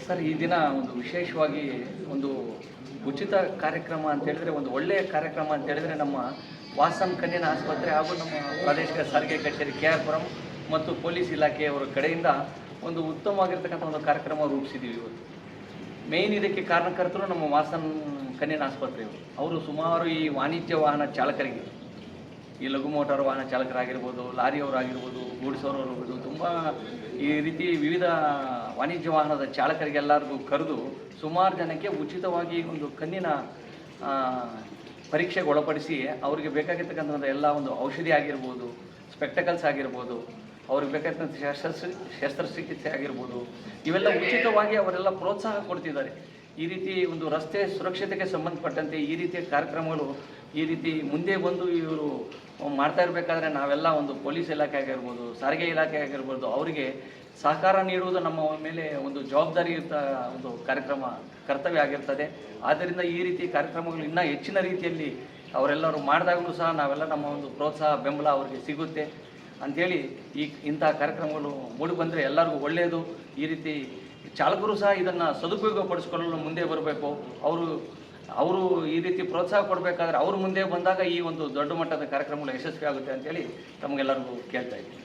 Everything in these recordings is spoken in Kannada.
ಸರ್, ಈ ದಿನ ಒಂದು ವಿಶೇಷವಾಗಿ ಒಂದು ಉಚಿತ ಕಾರ್ಯಕ್ರಮ ಅಂತ ಹೇಳಿದ್ರೆ, ಒಂದು ಒಳ್ಳೆಯ ಕಾರ್ಯಕ್ರಮ ಅಂತ ಹೇಳಿದ್ರೆ, ನಮ್ಮ ವಾಸನ್ ಕಣ್ಣಿನ ಆಸ್ಪತ್ರೆ ಹಾಗೂ ನಮ್ಮ ಪ್ರಾದೇಶಿಕ ಸಾರಿಗೆ ಕಚೇರಿ KR ಪುರಂ ಮತ್ತು ಪೊಲೀಸ್ ಇಲಾಖೆಯವರ ಕಡೆಯಿಂದ ಒಂದು ಉತ್ತಮವಾಗಿರ್ತಕ್ಕಂಥ ಒಂದು ಕಾರ್ಯಕ್ರಮ ರೂಪಿಸಿದ್ದೀವಿ. ಇವತ್ತು ಮೇಯ್ನ್ ಇದಕ್ಕೆ ಕಾರಣಕರ್ತರು ನಮ್ಮ ವಾಸನ್ ಕಣ್ಣಿನ ಆಸ್ಪತ್ರೆಯವರು. ಅವರು ಸುಮಾರು ಈ ವಾಣಿಜ್ಯ ವಾಹನ ಚಾಲಕರಿಗೆ, ಈ ಲಘು ಮೋಟಾರ್ ವಾಹನ ಚಾಲಕರಾಗಿರ್ಬೋದು, ಲಾರಿಯವರಾಗಿರ್ಬೋದು, ಗೂಡ್ಸ್ ಅವರಾಗಿರ್ಬೋದು, ತುಂಬ ಈ ರೀತಿ ವಿವಿಧ ವಾಣಿಜ್ಯ ವಾಹನದ ಚಾಲಕರಿಗೆಲ್ಲರಿಗೂ ಕರೆದು ಸುಮಾರು ಜನಕ್ಕೆ ಉಚಿತವಾಗಿ ಒಂದು ಕಣ್ಣಿನ ಪರೀಕ್ಷೆಗೆ ಒಳಪಡಿಸಿ ಅವರಿಗೆ ಬೇಕಾಗಿರ್ತಕ್ಕಂಥ ಎಲ್ಲ ಒಂದು ಔಷಧಿ ಆಗಿರ್ಬೋದು, ಸ್ಪೆಕ್ಟಕಲ್ಸ್ ಆಗಿರ್ಬೋದು, ಅವ್ರಿಗೆ ಬೇಕಾದಂಥ ಶಸ್ತ್ರಚಿಕಿತ್ಸೆ ಆಗಿರ್ಬೋದು, ಇವೆಲ್ಲ ಉಚಿತವಾಗಿ ಅವರೆಲ್ಲ ಪ್ರೋತ್ಸಾಹ ಕೊಡ್ತಿದ್ದಾರೆ. ಈ ರೀತಿ ಒಂದು ರಸ್ತೆ ಸುರಕ್ಷತೆಗೆ ಸಂಬಂಧಪಟ್ಟಂತೆ ಈ ರೀತಿಯ ಕಾರ್ಯಕ್ರಮಗಳು ಈ ರೀತಿ ಮುಂದೆ ಬಂದು ಇವರು ಮಾಡ್ತಾ ಇರಬೇಕಾದ್ರೆ ನಾವೆಲ್ಲ ಒಂದು ಪೊಲೀಸ್ ಇಲಾಖೆ ಆಗಿರ್ಬೋದು, ಸಾರಿಗೆ ಇಲಾಖೆ ಆಗಿರ್ಬೋದು, ಅವರಿಗೆ ಸಹಕಾರ ನೀಡುವುದು ನಮ್ಮ ಮೇಲೆ ಒಂದು ಜವಾಬ್ದಾರಿಯುತ ಒಂದು ಕರ್ತವ್ಯ ಆಗಿರ್ತದೆ. ಆದ್ದರಿಂದ ಈ ರೀತಿ ಕಾರ್ಯಕ್ರಮಗಳು ಇನ್ನೂ ಹೆಚ್ಚಿನ ರೀತಿಯಲ್ಲಿ ಅವರೆಲ್ಲರೂ ಮಾಡಿದಾಗಲೂ ಸಹ ನಾವೆಲ್ಲ ನಮ್ಮ ಒಂದು ಪ್ರೋತ್ಸಾಹ ಬೆಂಬಲ ಅವರಿಗೆ ಸಿಗುತ್ತೆ ಅಂಥೇಳಿ ಇಂಥ ಕಾರ್ಯಕ್ರಮಗಳು ಮೂಡಿ ಬಂದರೆ ಎಲ್ಲರಿಗೂ ಒಳ್ಳೆಯದು. ಈ ರೀತಿ ಚಾಲಕರು ಸಹ ಇದನ್ನು ಸದುಪಯೋಗಪಡಿಸ್ಕೊಳ್ಳಲು ಮುಂದೆ ಬರಬೇಕು. ಅವರು ಈ ರೀತಿ ಪ್ರೋತ್ಸಾಹ ಕೊಡಬೇಕಾದ್ರೆ ಅವರು ಮುಂದೆ ಬಂದಾಗ ಈ ಒಂದು ದೊಡ್ಡ ಮಟ್ಟದ ಕಾರ್ಯಕ್ರಮಗಳು ಯಶಸ್ವಿ ಆಗುತ್ತೆ ಅಂತೇಳಿ ತಮಗೆಲ್ಲರಿಗೂ ಕೇಳ್ತಾ ಇದ್ದೀನಿ.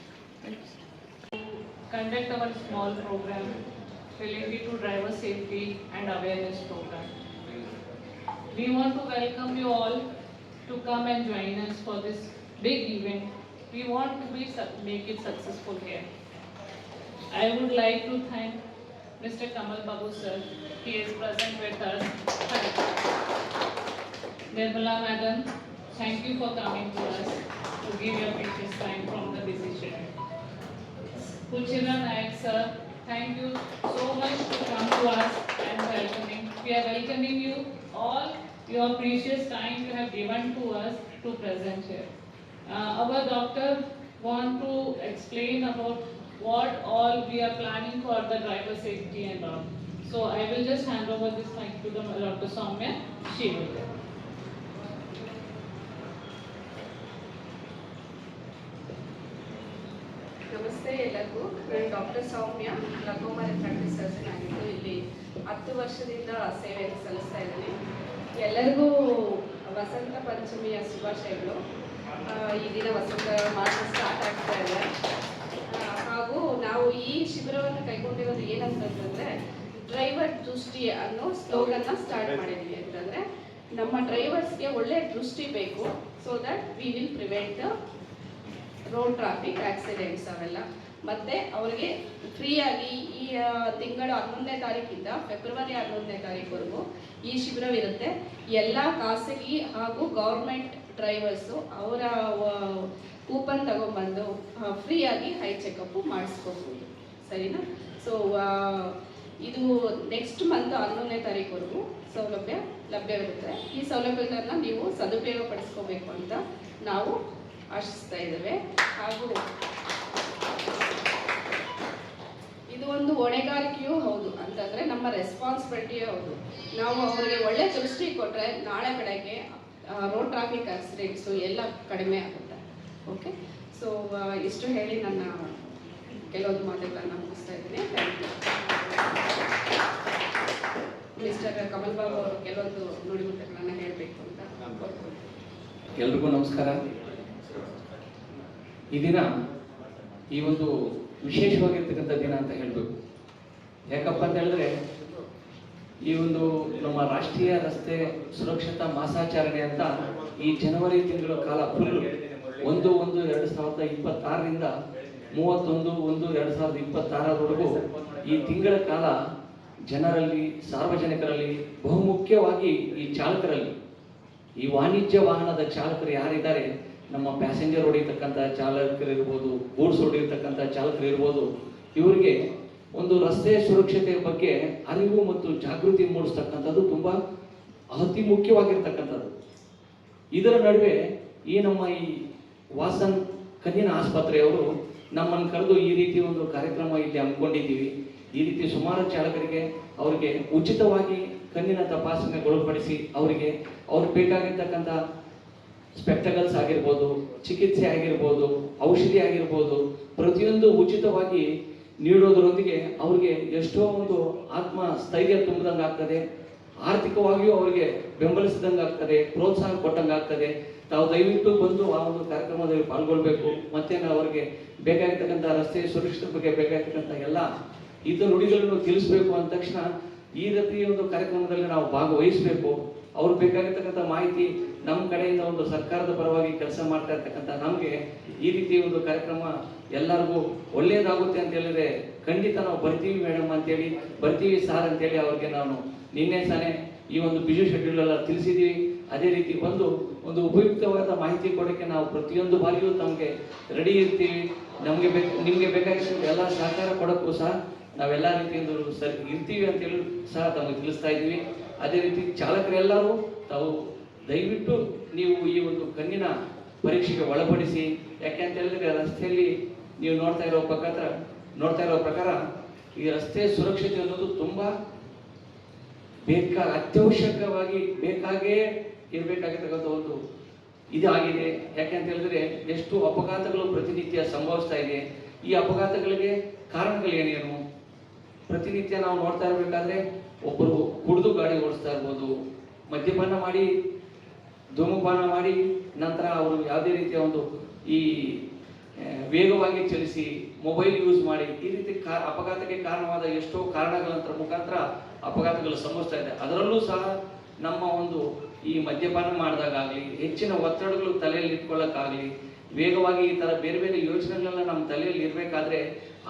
Conduct our small program related to driver safety and awareness program. We want to welcome you all to come and join us for this big event. We want to make it successful here. I would like to thank Mr. Kamal Babu sir. He is present with us. Nirmala madam, thank you for coming to us to give your precious time from the busy schedule. Pulchira Nayak sir, thank you so much to come to us and welcoming. We are welcoming you all. Your precious time you have given to us to present here. Our doctor want to explain about what all we are planning for the driver safety and all. So I will just hand over this mic to the Dr. Soumya. She will. ನಮಸ್ತೆ ಎಲ್ಲರಿಗೂ. ನಾನು ಡಾಕ್ಟರ್ ಸೌಮ್ಯ, ಗ್ಲಾಕೋಮಾ ರಿಫ್ರಾಕ್ಟಿವ್ ಸರ್ಜನ್ ಆಗಿದ್ದು ಇಲ್ಲಿ 10 ವರ್ಷದಿಂದ ಸೇವೆಯನ್ನು ಸಲ್ಲಿಸ್ತಾ ಇದ್ದೇನೆ. ಎಲ್ಲರಿಗೂ ವಸಂತ ಪಂಚಮಿಯ ಶುಭಾಶಯಗಳು. ಈ ದಿನ ವಸಂತ ಮಾಸ ಸ್ಟಾರ್ಟ್ ಆಗ್ತಾ ಇದೆ. ಹಾಗೂ ನಾವು ಈ ಶಿಬಿರವನ್ನು ಕೈಗೊಂಡಿರೋದು ಏನಂತಂದರೆ ಡ್ರೈವರ್ ದೃಷ್ಟಿ ಅನ್ನೋ ಸ್ಲೋಗನ್ನ ಸ್ಟಾರ್ಟ್ ಮಾಡಿದ್ವಿ. ಅಂತಂದರೆ ನಮ್ಮ ಡ್ರೈವರ್ಸ್ಗೆ ಒಳ್ಳೆಯ ದೃಷ್ಟಿ ಬೇಕು, so that we will prevent road traffic accidents ಅವೆಲ್ಲ. ಮತ್ತು ಅವರಿಗೆ ಫ್ರೀಯಾಗಿ ಈ ತಿಂಗಳು 11ನೇ ತಾರೀಕಿಂದ ಫೆಬ್ರವರಿ 11ನೇ ತಾರೀಕುವರೆಗೂ ಈ ಶಿಬಿರವಿರುತ್ತೆ. ಎಲ್ಲ ಖಾಸಗಿ ಹಾಗೂ ಗೌರ್ಮೆಂಟ್ ಡ್ರೈವರ್ಸು ಅವರ ಕೂಪನ್ ತಗೊಂಡ್ಬಂದು ಫ್ರೀಯಾಗಿ ಹೈ ಚೆಕಪ್ಪು ಮಾಡಿಸ್ಕೋಬೋದು. ಸರಿನಾ? ಸೊ ಇದು ನೆಕ್ಸ್ಟ್ ಮಂತ್ 11ನೇ ತಾರೀಕುವರೆಗೂ ಸೌಲಭ್ಯ ಲಭ್ಯವಿರುತ್ತೆ. ಈ ಸೌಲಭ್ಯಗಳನ್ನು ನೀವು ಸದುಪಯೋಗ ಪಡಿಸ್ಕೋಬೇಕು ಅಂತ ನಾವು ಆಶಿಸ್ತಾ ಇದ್ದೇವೆ. ಹಾಗೂ ಇದು ಒಂದು ಹೊಣೆಗಾರಿಕೆಯೂ ಹೌದು, ಅಂತಂದರೆ ನಮ್ಮ ರೆಸ್ಪಾನ್ಸಿಬಿಲಿಟಿಯೂ ಹೌದು. ನಾವು ಅವರಿಗೆ ಒಳ್ಳೆ ದೃಷ್ಟಿ ಕೊಟ್ಟರೆ ನಾಳೆ ಬೆಳಗ್ಗೆ ರೋಡ್ ಟ್ರಾಫಿಕ್ ಆಕ್ಸಿಡೆಂಟ್ಸು ಎಲ್ಲ ಕಡಿಮೆ ಆಗುತ್ತೆ. ಓಕೆ, ಸೊ ಇಷ್ಟು ಹೇಳಿ ನನ್ನ ಕೆಲವೊಂದು ಮಾತುಗಳನ್ನು ಮುಗಿಸ್ತಾ ಇದ್ದೀನಿ. Thank you. Mister Kamal Babu ಅವರು ಕೆಲವೊಂದು ನುಡಿಮುತ್ತಗಳನ್ನು ಹೇಳಬೇಕು ಅಂತ ಕೋರ್ತೀನಿ. ಎಲ್ರಿಗೂ ನಮಸ್ಕಾರ. ಈ ದಿನ ಈ ಒಂದು ವಿಶೇಷವಾಗಿರ್ತಕ್ಕಂಥ ದಿನ ಅಂತ ಹೇಳಬೇಕು. ಯಾಕಪ್ಪ ಅಂತ ಹೇಳಿದ್ರೆ, ಈ ಒಂದು ನಮ್ಮ ರಾಷ್ಟ್ರೀಯ ರಸ್ತೆ ಸುರಕ್ಷತಾ ಮಾಸಾಚರಣೆ ಅಂತ ಈ ಜನವರಿ ತಿಂಗಳ ಕಾಲ ಫುಲ್ 1/1/2026ರಿಂದ 31/1/2026 ಈ ತಿಂಗಳ ಕಾಲ ಜನರಲ್ಲಿ, ಸಾರ್ವಜನಿಕರಲ್ಲಿ, ಬಹುಮುಖ್ಯವಾಗಿ ಈ ಚಾಲಕರಲ್ಲಿ, ಈ ವಾಣಿಜ್ಯ ವಾಹನದ ಚಾಲಕರು ಯಾರಿದ್ದಾರೆ, ನಮ್ಮ ಪ್ಯಾಸೆಂಜರ್ ಹೊಡೆಯತಕ್ಕಂಥ ಚಾಲಕರಿರ್ಬೋದು, ಗೂಡ್ಸ್ ಹೊಡೆಯತಕ್ಕಂಥ ಚಾಲಕರಿರ್ಬೋದು, ಇವರಿಗೆ ಒಂದು ರಸ್ತೆ ಸುರಕ್ಷತೆಯ ಬಗ್ಗೆ ಅರಿವು ಮತ್ತು ಜಾಗೃತಿ ಮೂಡಿಸ್ತಕ್ಕಂಥದ್ದು ತುಂಬ ಅತಿ ಮುಖ್ಯವಾಗಿರ್ತಕ್ಕಂಥದ್ದು. ಇದರ ನಡುವೆ ನಮ್ಮ ಈ ವಾಸನ್ ಕಣ್ಣಿನ ಆಸ್ಪತ್ರೆಯವರು ನಮ್ಮನ್ನು ಕರೆದು ಈ ರೀತಿ ಒಂದು ಕಾರ್ಯಕ್ರಮ ಇಲ್ಲಿ ಹಮ್ಮಿಕೊಂಡಿದ್ದೀವಿ. ಈ ರೀತಿ ಸುಮಾರು ಚಾಲಕರಿಗೆ ಅವರಿಗೆ ಉಚಿತವಾಗಿ ಕಣ್ಣಿನ ತಪಾಸಣೆಗೊಳಪಡಿಸಿ ಅವ್ರಿಗೆ ಬೇಕಾಗಿರ್ತಕ್ಕಂಥ ಸ್ಪೆಕ್ಟಕಲ್ಸ್ ಆಗಿರ್ಬೋದು, ಚಿಕಿತ್ಸೆ ಆಗಿರ್ಬೋದು, ಔಷಧಿ ಆಗಿರ್ಬೋದು, ಪ್ರತಿಯೊಂದು ಉಚಿತವಾಗಿ ನೀಡೋದರೊಂದಿಗೆ ಅವ್ರಿಗೆ ಎಷ್ಟೋ ಒಂದು ಆತ್ಮ ಸ್ಥೈರ್ಯ ತುಂಬಿದಂಗೆ ಆಗ್ತದೆ, ಆರ್ಥಿಕವಾಗಿಯೂ ಅವರಿಗೆ ಬೆಂಬಲಿಸಿದಂಗೆ ಆಗ್ತದೆ, ಪ್ರೋತ್ಸಾಹ ಕೊಟ್ಟಂಗೆ ಆಗ್ತದೆ. ತಾವು ದಯವಿಟ್ಟು ಬಂದು ಆ ಒಂದು ಕಾರ್ಯಕ್ರಮದಲ್ಲಿ ಪಾಲ್ಗೊಳ್ಬೇಕು. ಮತ್ತೆ ಅವರಿಗೆ ಬೇಕಾಗಿರ್ತಕ್ಕಂಥ ರಸ್ತೆ ಸುರಕ್ಷತೆ ಬಗ್ಗೆ ಬೇಕಾಗಿರ್ತಕ್ಕಂಥ ಎಲ್ಲ ನುಡಿಗಳನ್ನು ತಿಳಿಸ್ಬೇಕು ಅಂದ ತಕ್ಷಣ ಈ ರೀತಿ ಒಂದು ಕಾರ್ಯಕ್ರಮದಲ್ಲಿ ನಾವು ಭಾಗವಹಿಸಬೇಕು. ಅವ್ರು ಬೇಕಾಗಿರ್ತಕ್ಕಂಥ ಮಾಹಿತಿ ನಮ್ಮ ಕಡೆಯಿಂದ ಒಂದು ಸರ್ಕಾರದ ಪರವಾಗಿ ಕೆಲಸ ಮಾಡ್ತಾ ಇರ್ತಕ್ಕಂಥ ನಮಗೆ ಈ ರೀತಿ ಒಂದು ಕಾರ್ಯಕ್ರಮ ಎಲ್ಲರಿಗೂ ಒಳ್ಳೆಯದಾಗುತ್ತೆ ಅಂತ ಹೇಳಿದ್ರೆ ಖಂಡಿತ ನಾವು ಬರ್ತೀವಿ ಮೇಡಮ್ ಅಂತೇಳಿ, ಬರ್ತೀವಿ ಸಾರ್ ಅಂತೇಳಿ ಅವ್ರಿಗೆ ನಾನು ನಿನ್ನೆ ತಾನೇ ಈ ಒಂದು ಬಿಜು ಶೆಡ್ಯೂಲ್ ಎಲ್ಲ ತಿಳಿಸಿದ್ದೀವಿ. ಅದೇ ರೀತಿ ಒಂದು ಉಪಯುಕ್ತವಾದ ಮಾಹಿತಿ ಕೊಡೋಕ್ಕೆ ನಾವು ಪ್ರತಿಯೊಂದು ಬಾರಿಯೂ ತಮಗೆ ರೆಡಿ ಇರ್ತೀವಿ. ನಿಮಗೆ ಬೇಕಾಗಿರೋ ಎಲ್ಲ ಸಹಕಾರ ಕೊಡೋಕ್ಕೂ ಸಹ ನಾವೆಲ್ಲ ರೀತಿಯಿಂದ ಸರಿ ಇರ್ತೀವಿ ಅಂತೇಳಿ ಸಹ ತಮಗೆ ತಿಳಿಸ್ತಾ ಇದ್ದೀವಿ. ಅದೇ ರೀತಿ ಚಾಲಕರೆಲ್ಲರೂ ತಾವು ದಯವಿಟ್ಟು ನೀವು ಈ ಒಂದು ಕಣ್ಣಿನ ಪರೀಕ್ಷೆಗೆ ಒಳಪಡಿಸಿ. ಯಾಕೆ ಅಂತ ಹೇಳಿದ್ರೆ ರಸ್ತೆಯಲ್ಲಿ ನೀವು ನೋಡ್ತಾ ಇರೋ ಪ್ರಕಾರ ಈ ರಸ್ತೆ ಸುರಕ್ಷತೆ ಅನ್ನೋದು ತುಂಬ ಅತ್ಯವಶ್ಯಕವಾಗಿ ಬೇಕಾಗೇ ಇರಬೇಕಾಗಿರ್ತಕ್ಕಂಥ ಒಂದು ಇದಾಗಿದೆ. ಯಾಕೆ ಅಂತ ಹೇಳಿದ್ರೆ ಎಷ್ಟು ಅಪಘಾತಗಳು ಪ್ರತಿನಿತ್ಯ ಸಂಭವಿಸ್ತಾ ಇದೆ. ಈ ಅಪಘಾತಗಳಿಗೆ ಕಾರಣಗಳೇನೇನು? ಪ್ರತಿನಿತ್ಯ ನಾವು ನೋಡ್ತಾ ಇರಬೇಕಾದ್ರೆ ಒಬ್ಬರು ಕುಡಿದು ಗಾಡಿ ಓಡಿಸ್ತಾ ಇರ್ಬೋದು, ಮದ್ಯಪಾನ ಮಾಡಿ ಧೂಮಪಾನ ಮಾಡಿ ನಂತರ ಅವರು ಯಾವುದೇ ರೀತಿಯ ಒಂದು ಈ ವೇಗವಾಗಿ ಚಲಿಸಿ ಮೊಬೈಲ್ ಯೂಸ್ ಮಾಡಿ ಈ ರೀತಿ ಅಪಘಾತಕ್ಕೆ ಕಾರಣವಾದ ಎಷ್ಟೋ ಕಾರಣಗಳ ಮುಖಾಂತರ ಅಪಘಾತಗಳು ಸಂಭವಿಸ್ತಾ ಇದೆ. ಅದರಲ್ಲೂ ಸಹ ನಮ್ಮ ಒಂದು ಈ ಮದ್ಯಪಾನ ಮಾಡಿದಾಗಲಿ, ಹೆಚ್ಚಿನ ಒತ್ತಡಗಳು ತಲೆಯಲ್ಲಿ ಇಟ್ಕೊಳ್ಳೋಕ್ಕಾಗಲಿ, ವೇಗವಾಗಿ ಈ ಥರ ಬೇರೆ ಬೇರೆ ಯೋಚನೆಗಳೆಲ್ಲ ನಮ್ಮ ತಲೆಯಲ್ಲಿ ಇರಬೇಕಾದ್ರೆ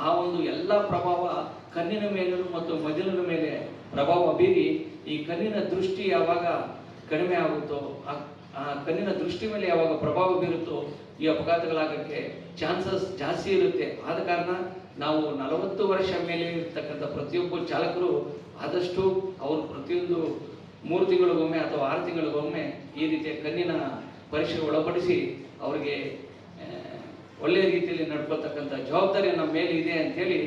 ಆ ಒಂದು ಎಲ್ಲ ಪ್ರಭಾವ ಕಣ್ಣಿನ ಮೇಲೂ ಮತ್ತು ಮೆದುಳಿನ ಮೇಲೆ ಪ್ರಭಾವ ಬೀರಿ ಈ ಕಣ್ಣಿನ ದೃಷ್ಟಿ ಯಾವಾಗ ಕಡಿಮೆ ಆಗುತ್ತೋ, ಆ ಕಣ್ಣಿನ ದೃಷ್ಟಿ ಮೇಲೆ ಯಾವಾಗ ಪ್ರಭಾವ ಬೀರುತ್ತೋ ಈ ಅಪಘಾತಗಳಾಗಕ್ಕೆ ಚಾನ್ಸಸ್ ಜಾಸ್ತಿ ಇರುತ್ತೆ. ಆದ ಕಾರಣ ನಾವು 40 ವರ್ಷ ಮೇಲೆ ಇರ್ತಕ್ಕಂಥ ಪ್ರತಿಯೊಬ್ಬ ಚಾಲಕರು ಆದಷ್ಟು ಅವರು ಪ್ರತಿಯೊಂದು 3 ತಿಂಗಳಿಗೊಮ್ಮೆ ಅಥವಾ 6 ತಿಂಗಳಿಗೊಮ್ಮೆ ಈ ರೀತಿಯ ಕಣ್ಣಿನ ಪರೀಕ್ಷೆಗೆ ಒಳಪಡಿಸಿ ಅವರಿಗೆ ಒಳ್ಳೆಯ ರೀತಿಯಲ್ಲಿ ನಡ್ಕೊಳ್ತಕ್ಕಂಥ ಜವಾಬ್ದಾರಿ ನಮ್ಮ ಮೇಲೆ ಇದೆ ಅಂಥೇಳಿ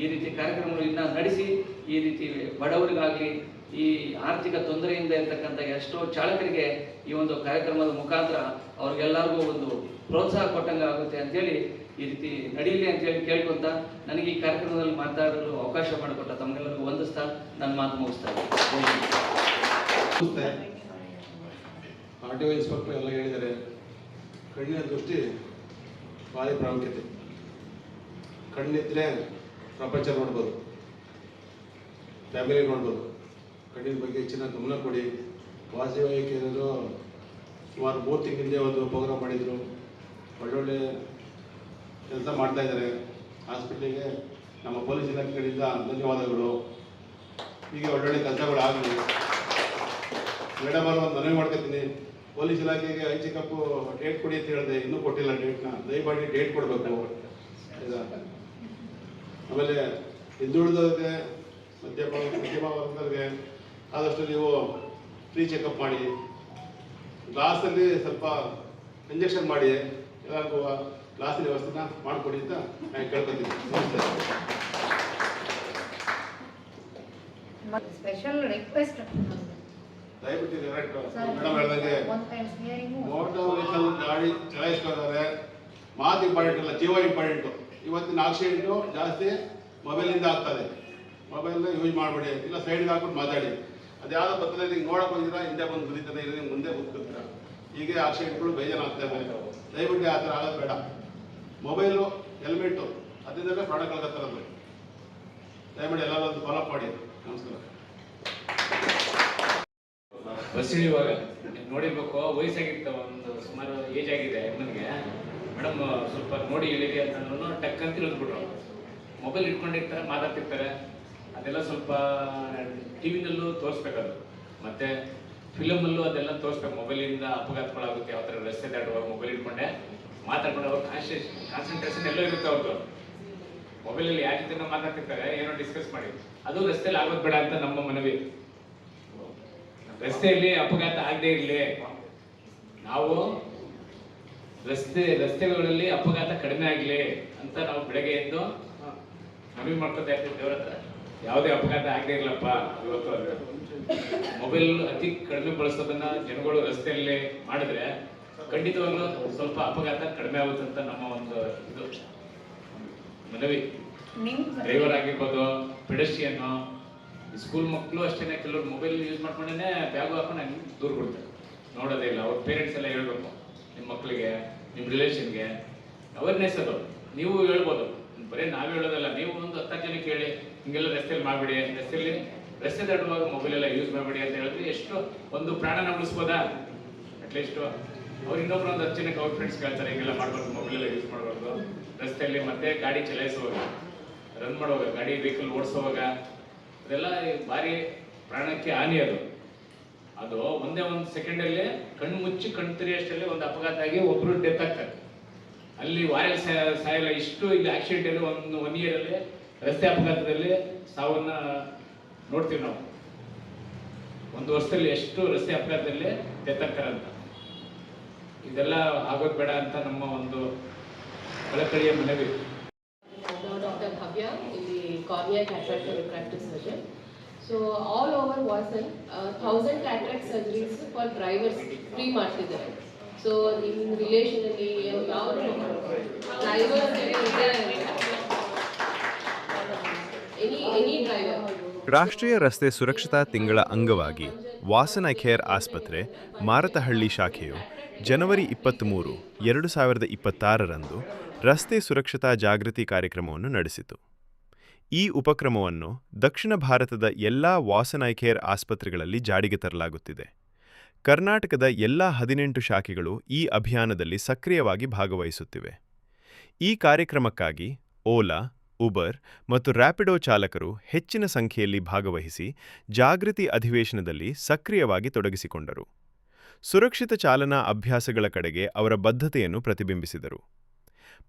ಈ ರೀತಿ ಕಾರ್ಯಕ್ರಮಗಳನ್ನ ನಡೆಸಿ ಈ ರೀತಿ ಬಡವರಿಗಾಗಲಿ ಈ ಆರ್ಥಿಕ ತೊಂದರೆಯಿಂದ ಇರ್ತಕ್ಕಂಥ ಎಷ್ಟೋ ಚಾಲಕರಿಗೆ ಈ ಒಂದು ಕಾರ್ಯಕ್ರಮದ ಮುಖಾಂತರ ಅವ್ರಿಗೆಲ್ಲರಿಗೂ ಒಂದು ಪ್ರೋತ್ಸಾಹ ಕೊಟ್ಟಂಗೆ ಆಗುತ್ತೆ ಅಂಥೇಳಿ ಈ ರೀತಿ ನಡೀಲಿ ಅಂತೇಳಿ ಕೇಳ್ಕೊಂತ ನನಗೆ ಈ ಕಾರ್ಯಕ್ರಮದಲ್ಲಿ ಮಾತಾಡಲು ಅವಕಾಶ ಮಾಡಿಕೊಟ್ಟ ತಮಗೆಲ್ಲರಿಗೂ ವಂದಿಸ್ತಾ ನನ್ನ ಮಾತು ಮುಗಿಸ್ತಾ ಇದ್ದೀನಿ. RTO ಇನ್ಸ್ಪೆಕ್ಟರ್ ಎಲ್ಲ ಹೇಳಿದ್ದಾರೆ, ಕಣ್ಣಿನ ದೃಷ್ಟಿ ಭಾರಿ ಪ್ರಾಮುಖ್ಯತೆ. ಕಣ್ಣಿದ್ರೆ ಪ್ರಪಂಚ ನೋಡ್ಬೋದು, ಫ್ಯಾಮಿಲಿ ನೋಡ್ಬೋದು. ಕಣ್ಣಿನ ಬಗ್ಗೆ ಹೆಚ್ಚಿನ ಗಮನ ಕೊಡಿ. ವಾಸವಿ ಕೇಂದ್ರರು ಸುಮಾರು 3 ತಿಂಗಳ ಹಿಂದೆ ಒಂದು ಪ್ರೋಗ್ರಾಮ್ ಮಾಡಿದರು. ಒಳ್ಳೊಳ್ಳೆ ಕೆಲಸ ಮಾಡ್ತಾ ಇದ್ದಾರೆ. ಹಾಸ್ಪಿಟ್ಲಿಗೆ ನಮ್ಮ ಪೊಲೀಸ್ ಇಲಾಖೆಗಳಿಂದ ಧನ್ಯವಾದಗಳು. ಹೀಗೆ ಒಳ್ಳೊಳ್ಳೆ ಕೆಲಸಗಳು ಆಗಲಿ. ಮೇಡಮ್ ಅವರು ಒಂದು ಮನವಿ ಮಾಡ್ಕೊತೀನಿ, ಪೊಲೀಸ್ ಇಲಾಖೆಗೆ ಐ ಚೆಕಪ್ ಡೇಟ್ ಕೊಡಿ ಅಂತ ಹೇಳಿದೆ, ಇನ್ನೂ ಕೊಟ್ಟಿಲ್ಲ ಡೇಟ್ನ. ದಯಮಾಡಿ ಡೇಟ್ ಕೊಡಬೇಕು. ಆಮೇಲೆ ಹಿಂದುಳಿದವ್ರಿಗೆ ಮಧ್ಯಮ ವರ್ಗದವ್ರಿಗೆ ಆದಷ್ಟು ನೀವು ಫ್ರೀ ಚೆಕಪ್ ಮಾಡಿ. ಗ್ಲಾಸಲ್ಲಿ ಸ್ವಲ್ಪ ಇಂಜೆಕ್ಷನ್ ಮಾಡಿ ಎಲ್ಲರಿಗೂ ಗ್ಲಾಸಿನ ವ್ಯವಸ್ಥೆನ ಮಾಡಿಕೊಡಿ ಅಂತ ನಾನು ಕೇಳ್ಕೊತೀನಿ. ನಮಸ್ತೆ. ಸ್ಪೆಷಲ್ ರಿಕ್ವೆಸ್ಟ್ ದಯವಿಟ್ಟು ಮೇಡಮ್ ಹೇಳ್ದಂಗೆ ಮೋಟಾರ್ ವೆಹಿಕಲ್ ಗಾಡಿ ಚಲಾಯಿಸ್ಬೇಕಾದ್ರೆ ಮಾತು ಇಂಪಾರ್ಟೆಂಟ್ ಅಲ್ಲ, ಜೀವ ಇಂಪಾರ್ಟೆಂಟು. ಇವತ್ತಿನ ಆಕ್ಸಿಡೆಂಟು ಜಾಸ್ತಿ ಮೊಬೈಲಿಂದ ಆಗ್ತದೆ. ಮೊಬೈಲ್ನ ಯೂಸ್ ಮಾಡಬೇಡಿ, ಇಲ್ಲ ಸೈಡ್ಗೆ ಹಾಕ್ಬಿಟ್ಟು ಮಾತಾಡಿ. ಅದು ಯಾವುದೋ ಬರ್ತದೆ, ನೀವು ನೋಡಕ್ಕೆ ಹೋಗಿದ್ದೀರಾ, ಹಿಂದೆ ಬಂದು ಗುರಿತದೆ, ಇಲ್ಲ ನೀವು ಮುಂದೆ ಕೂತ್ಕೊಳ್ತೀರ. ಹೀಗೆ ಆಕ್ಸಿಡೆಂಟ್ಗಳು ಬೇಜಾರಾಗ್ತವೆ. ದಯವಿಟ್ಟು ಆ ಥರ ಆಗೋದು ಬೇಡ. ಮೊಬೈಲು ಹೆಲ್ಮೆಟ್ಟು ಅದರಿಂದ ಪ್ರಾಣ ಕಳ್ಕೊತಾರದು. ದಯಮಾಡಿ ಎಲ್ಲರೂ ಒಂದು ಫಾಲೋ ಮಾಡಿ. ನಮಸ್ಕಾರ. ಬಸ್ ಇಳಿಯುವಾಗ ನೋಡಿರ್ಬೇಕು, ವಯಸ್ಸಾಗಿರ್ತಾವ, ಒಂದು ಸುಮಾರು ಏಜ್ ಆಗಿದೆ ನನಗೆ. ಮೇಡಮ್ ಸ್ವಲ್ಪ ನೋಡಿ ಇಳಿರಿ ಅಂತಂದ್ರೂ ಟಕ್ ಅಂತ ಇಳಿದ್ಬಿಟ್ರು. ಮೊಬೈಲ್ ಇಟ್ಕೊಂಡಿರ್ತಾರೆ, ಮಾತಾಡ್ತಿರ್ತಾರೆ. ಅದೆಲ್ಲ ಸ್ವಲ್ಪ ಟಿವಿನಲ್ಲೂ ತೋರಿಸ್ಬೇಕದು, ಮತ್ತು ಫಿಲಮಲ್ಲೂ ಅದೆಲ್ಲ ತೋರಿಸ್ಬೇಕು. ಮೊಬೈಲಿಂದ ಅಪಘಾತಗಳಾಗುತ್ತೆ, ಯಾವ ಥರ ರಸ್ತೆ ದಾಟುವಾಗ ಮೊಬೈಲ್ ಇಟ್ಕೊಂಡೆ ಮಾತಾಡ್ಕೊಂಡು ಅವ್ರ ಕಾನ್ಸಂಟ್ರೇಷನ್ ಎಲ್ಲೋ ಇರುತ್ತೆ ಅವ್ರದ್ದು. ಮೊಬೈಲಲ್ಲಿ ಯಾವ ಜೊತೆ ಮಾತಾಡ್ತಿರ್ತಾರೆ, ಏನೋ ಡಿಸ್ಕಸ್ ಮಾಡಿ. ಅದು ರಸ್ತೆಯಲ್ಲಿ ಆಗೋದು ಬೇಡ ಅಂತ ನಮ್ಮ ಮನವಿ. ರಸ್ತೆಯಲ್ಲಿ ಅಪಘಾತ ಆಗದೆ ಇರಲಿ. ನಾವು ರಸ್ತೆಗಳಲ್ಲಿ ಅಪಘಾತ ಕಡಿಮೆ ಆಗಲಿ ಅಂತ ನಾವು ಬೆಳಗ್ಗೆ ಎದ್ದು ಮನವಿ ಮಾಡ್ಕೊತಾ ಇರ್ತೀವಿ ದೇವ್ರ ಹತ್ರ. ಯಾವುದೇ ಅಪಘಾತ ಆಗದೆ ಇರಲಪ್ಪ ಇವತ್ತು ಅಂತ. ಮೊಬೈಲ್ ಅತಿ ಕಡಿಮೆ ಬಳಸೋದನ್ನ ಜನಗಳು ರಸ್ತೆಯಲ್ಲಿ ಮಾಡಿದ್ರೆ ಖಂಡಿತವಾಗ್ಲೂ ಸ್ವಲ್ಪ ಅಪಘಾತ ಕಡಿಮೆ ಆಗುತ್ತೆ ಅಂತ ನಮ್ಮ ಒಂದು ಇದು ಮನವಿ. ಡ್ರೈವರ್ ಆಗಿರ್ಬೋದು, ಪೆಡಸ್ಟ್ರಿಯನ್ನು, ಸ್ಕೂಲ್ ಮಕ್ಕಳು ಅಷ್ಟೇ ಕೆಲವರು ಮೊಬೈಲ್ ಯೂಸ್ ಮಾಡ್ಕೊಂಡೇ ಬ್ಯಾಗು ಹಾಕೊಂಡು ಹಂಗೆ ದೂರ ಬಿಡ್ತಾರೆ, ನೋಡೋದೇ ಇಲ್ಲ. ಅವ್ರ ಪೇರೆಂಟ್ಸ್ ಎಲ್ಲ ಹೇಳ್ಬೇಕು ನಿಮ್ಮ ಮಕ್ಕಳಿಗೆ, ನಿಮ್ಮ ರಿಲೇಷನ್ಗೆ ಅವೇರ್ನೆಸ್ ಅದು. ನೀವು ಹೇಳ್ಬೋದು, ಬರೀ ನಾವು ಹೇಳೋದಲ್ಲ, ನೀವು ಒಂದು 10 ಜನಕ್ಕೆ ಹೇಳಿ ಹಿಂಗೆಲ್ಲ ರಸ್ತೆಯಲ್ಲಿ ಮಾಡಬೇಡಿ, ರಸ್ತೆ ದಾಟುವಾಗ ಮೊಬೈಲ್ ಎಲ್ಲ ಯೂಸ್ ಮಾಡಬೇಡಿ ಅಂತ ಹೇಳಿದ್ರೆ ಎಷ್ಟು ಒಂದು ಪ್ರಾಣನ ಉಳಿಸ್ಬೋದಾ? ಅಟ್ಲೀಸ್ಟು ಅವ್ರು ಇನ್ನೊಬ್ರು ಒಂದು 10 ಜನಕ್ಕೆ ಅವ್ರ ಫ್ರೆಂಡ್ಸ್ ಕೇಳ್ತಾರೆ ಹಿಂಗೆಲ್ಲ ಮಾಡಬಾರ್ದು, ಮೊಬೈಲ್ ಎಲ್ಲ ಯೂಸ್ ಮಾಡಬಾರ್ದು ರಸ್ತೆಯಲ್ಲಿ. ಮತ್ತೆ ಗಾಡಿ ಚಲಾಯಿಸುವಾಗ, ರನ್ ಮಾಡುವಾಗ, ಗಾಡಿ ವೆಹಿಕಲ್ ಓಡಿಸುವಾಗ ಅದೆಲ್ಲ ಭಾರಿ ಪ್ರಾಣಕ್ಕೆ ಹಾನಿ ಅದು. ಅದು ಒಂದೇ ಒಂದು ಸೆಕೆಂಡಲ್ಲಿ ಕಣ್ಣು ಮುಚ್ಚಿ ಕಣ್ಣು ತೆರೆಯಷ್ಟರಲ್ಲಿ ಒಂದು ಅಪಘಾತ ಆಗಿ ಒಬ್ಬರು ಡೆತ್ ಆಗ್ತಾರೆ. ಅಲ್ಲಿ ವಾಯಲ್ ಸಾಯಲ್ಲ. ಇಷ್ಟು ಇಲ್ಲಿ ಆಕ್ಸಿಡೆಂಟಲ್ಲಿ ಒನ್ ಇಯರಲ್ಲಿ ರಸ್ತೆ ಅಪಘಾತದಲ್ಲಿ ಸಾವನ್ನ ನೋಡ್ತೀವಿ ನಾವು. ಒಂದು ವರ್ಷದಲ್ಲಿ ಎಷ್ಟು ರಸ್ತೆ ಅಪಘಾತದಲ್ಲಿ ಡೆತ್ ಆಗ್ತಾರಂತ. ಇದೆಲ್ಲ ಆಗೋದು ಬೇಡ ಅಂತ ನಮ್ಮ ಒಂದು ಕಳಕಳಿಯ ಮನವಿ. Dr. Bhavya, the cornea cataract and refractive surgeon. So all over Vasan, 1000 cataract surgeries for drivers free ಮಾಡ್ತಿದ್ದಾರೆ. So in relation ಅಲ್ಲಿ ಯಾವ driver any driver. ರಾಷ್ಟ್ರೀಯ ರಸ್ತೆ ಸುರಕ್ಷತಾ ತಿಂಗಳ ಅಂಗವಾಗಿ ವಾಸನ್ ಐ ಕೇರ್ ಆಸ್ಪತ್ರೆ ಮಾರತಹಳ್ಳಿ ಶಾಖೆಯು ಜನವರಿ 23, 2026ರಂದು ರಸ್ತೆ ಸುರಕ್ಷತಾ ಜಾಗೃತಿ ಕಾರ್ಯಕ್ರಮವನ್ನು ನಡೆಸಿತು. ಈ ಉಪಕ್ರಮವನ್ನು ದಕ್ಷಿಣ ಭಾರತದ ಎಲ್ಲಾ ವಾಸನ್ ಐ ಕೇರ್ ಆಸ್ಪತ್ರೆಗಳಲ್ಲಿ ಜಾರಿಗೆ ತರಲಾಗುತ್ತಿದೆ. ಕರ್ನಾಟಕದ ಎಲ್ಲಾ 18 ಶಾಖೆಗಳು ಈ ಅಭಿಯಾನದಲ್ಲಿ ಸಕ್ರಿಯವಾಗಿ ಭಾಗವಹಿಸುತ್ತಿವೆ. ಈ ಕಾರ್ಯಕ್ರಮಕ್ಕಾಗಿ ಓಲಾ, ಉಬರ್ ಮತ್ತು ರ್ಯಾಪಿಡೋ ಚಾಲಕರು ಹೆಚ್ಚಿನ ಸಂಖ್ಯೆಯಲ್ಲಿ ಭಾಗವಹಿಸಿ ಜಾಗೃತಿ ಅಧಿವೇಶನದಲ್ಲಿ ಸಕ್ರಿಯವಾಗಿ ತೊಡಗಿಸಿಕೊಂಡರು. ಸುರಕ್ಷಿತ ಚಾಲನಾ ಅಭ್ಯಾಸಗಳ ಕಡೆಗೆ ಅವರ ಬದ್ಧತೆಯನ್ನು ಪ್ರತಿಬಿಂಬಿಸಿದರು.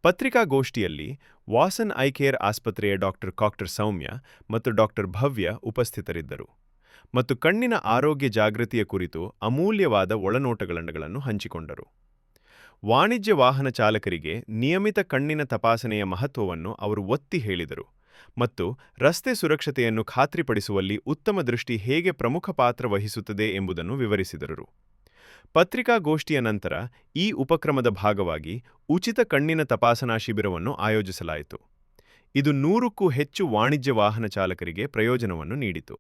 ಪತ್ರಿಕಾಗೋಷ್ಠಿಯಲ್ಲಿ ವಾಸನ್ ಐ ಕೇರ್ ಆಸ್ಪತ್ರೆಯ ಡಾಕ್ಟರ್ ಸೌಮ್ಯ ಮತ್ತು ಡಾಕ್ಟರ್ ಭವ್ಯ ಉಪಸ್ಥಿತರಿದ್ದರು ಮತ್ತು ಕಣ್ಣಿನ ಆರೋಗ್ಯ ಜಾಗೃತಿಯ ಕುರಿತು ಅಮೂಲ್ಯವಾದ ಒಳನೋಟಗಳನ್ನು ಹಂಚಿಕೊಂಡರು. ವಾಣಿಜ್ಯ ವಾಹನ ಚಾಲಕರಿಗೆ ನಿಯಮಿತ ಕಣ್ಣಿನ ತಪಾಸಣೆಯ ಮಹತ್ವವನ್ನು ಅವರು ಒತ್ತಿ ಹೇಳಿದರು ಮತ್ತು ರಸ್ತೆ ಸುರಕ್ಷತೆಯನ್ನು ಖಾತ್ರಿಪಡಿಸುವಲ್ಲಿ ಉತ್ತಮ ದೃಷ್ಟಿ ಹೇಗೆ ಪ್ರಮುಖ ಪಾತ್ರ ವಹಿಸುತ್ತದೆ ಎಂಬುದನ್ನು ವಿವರಿಸಿದರು. ಪತ್ರಿಕಾಗೋಷ್ಠಿಯ ನಂತರ ಈ ಉಪಕ್ರಮದ ಭಾಗವಾಗಿ ಉಚಿತ ಕಣ್ಣಿನ ತಪಾಸಣಾ ಶಿಬಿರವನ್ನು ಆಯೋಜಿಸಲಾಯಿತು. ಇದು 100ಕ್ಕೂ ಹೆಚ್ಚು ವಾಣಿಜ್ಯ ವಾಹನ ಚಾಲಕರಿಗೆ ಪ್ರಯೋಜನವನ್ನು ನೀಡಿತು.